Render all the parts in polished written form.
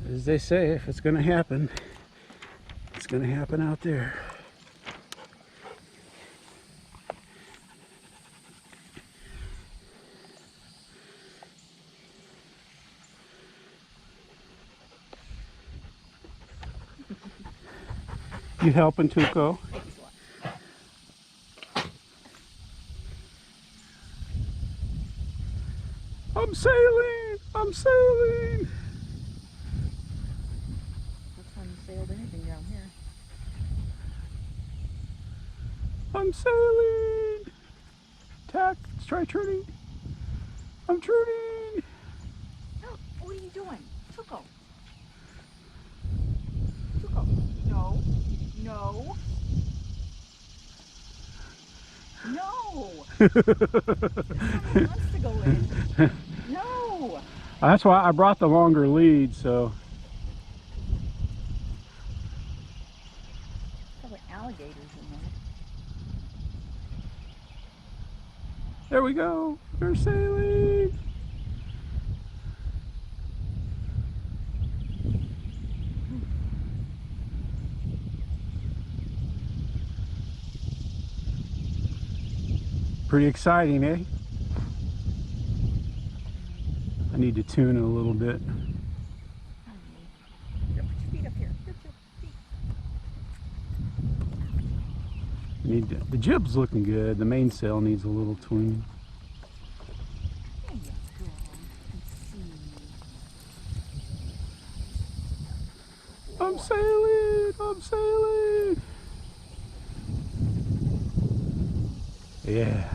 As they say, if it's going to happen, it's going to happen out there. You helping, Tuco? I'm sailing! I'm sailing! First time you sailed anything down here. I'm sailing! Tack, let's try turning. I'm turning! No, what are you doing? Tuco. Tuco. No. No. No! Someone wants to go in. No! That's why I brought the longer lead, so. Probably alligators in there. There we go. We're sailing. Pretty exciting, eh? I need to tune it a little bit. Here, put your feet up here. Put your feet. The jib's looking good. The mainsail needs a little tween. There you go. I'm sailing. I'm sailing. Yeah.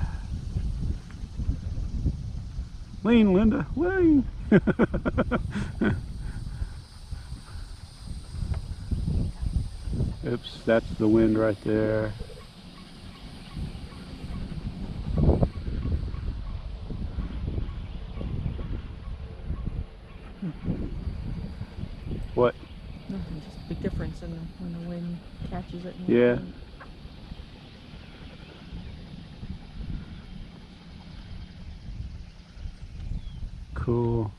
Lean, Linda, lean. Oops, that's the wind right there. What? Nothing, just a big difference in when the wind catches it. And Yeah. Cool.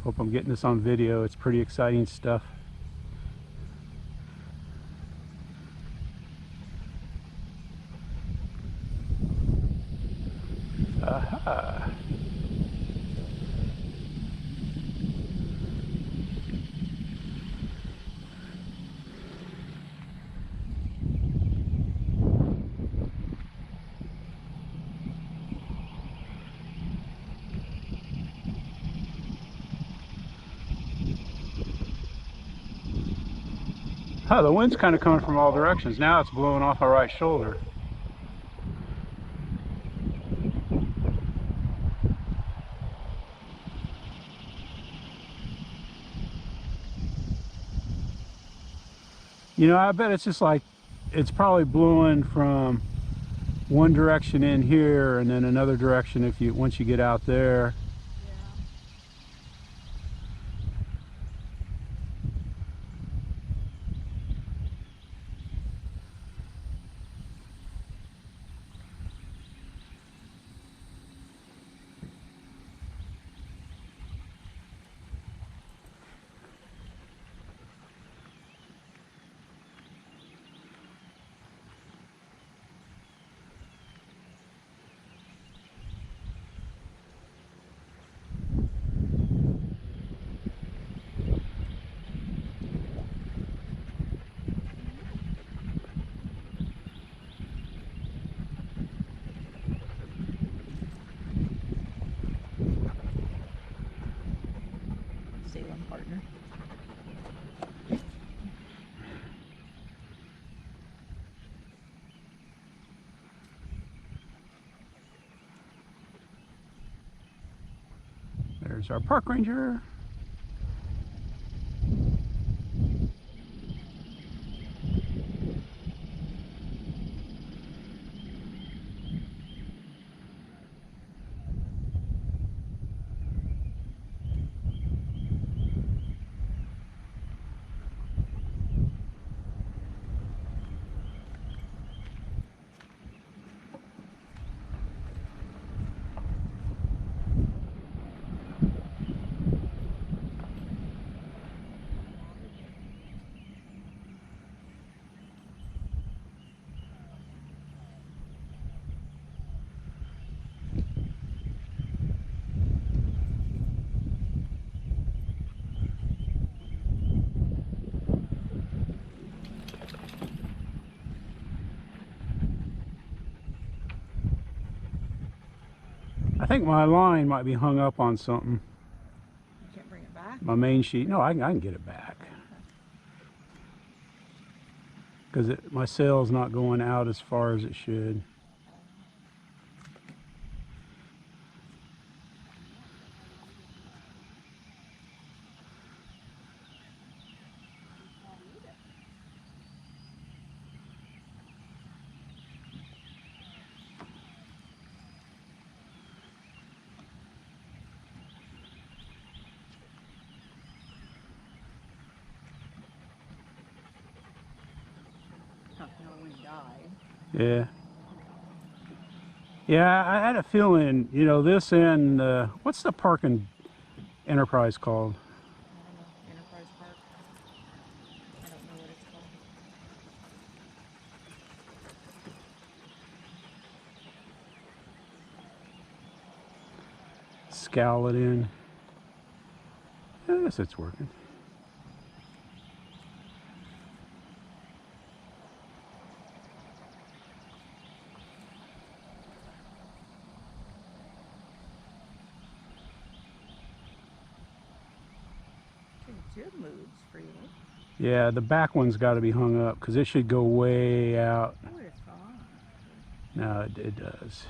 Hope I'm getting this on video. It's pretty exciting stuff. Aha. Oh, the wind's kind of coming from all directions. Now it's blowing off our right shoulder. You know, I bet it's just like, it's probably blowing from one direction in here and then another direction once you get out there. Sailing partner. There's our park ranger. I think my line might be hung up on something. You can't bring it back? My main sheet. No, I can get it back. Because my sail's not going out as far as it should. Huh, now the wind died. Yeah. Yeah, I had a feeling, you know, this and what's the parking enterprise called? I don't know. Enterprise Park. I don't know what it's called. Scowl it in. I guess it's working. Good moods for you. Yeah, the back one's got to be hung up because it should go way out. Oh, it's gone. No, it does.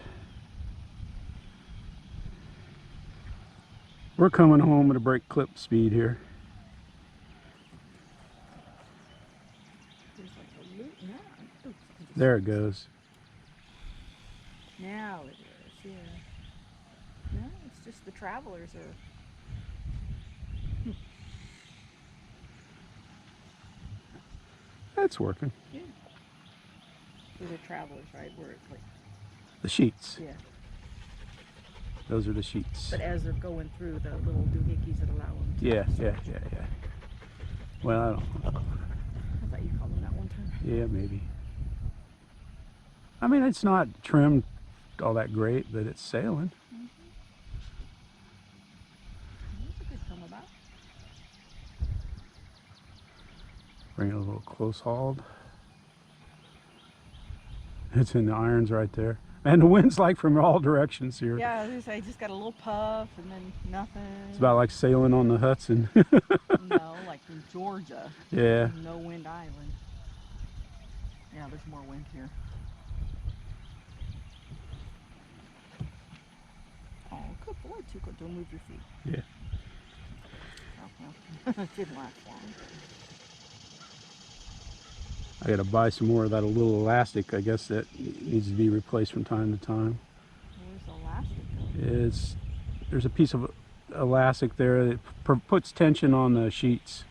We're coming home at a brake clip speed here. There's like a loop now. Oops, There it goes. now it is, yeah. No, it's just the travelers are. That's working. Yeah. They're the travelers, right? Where it's like. The sheets. Yeah. Those are the sheets. But as they're going through the little doohickeys that allow them to. Yeah. Well, I don't know. I thought you called them that one time. Yeah, maybe. I mean, it's not trimmed all that great, but it's sailing. That's a good come about. Bring it a little close hauled. It's in the irons right there. And the wind's like from all directions here. Yeah, I just got a little puff and then nothing. It's about like sailing on the Hudson. No, like in Georgia. Yeah. No wind island. Yeah, there's more wind here. Oh, good boy, Tuco. Don't move your feet. Yeah. Oh, well. It didn't last long. I gotta buy some more of that little elastic. I guess that needs to be replaced from time to time. Where's the elastic go? There's a piece of elastic there that puts tension on the sheets.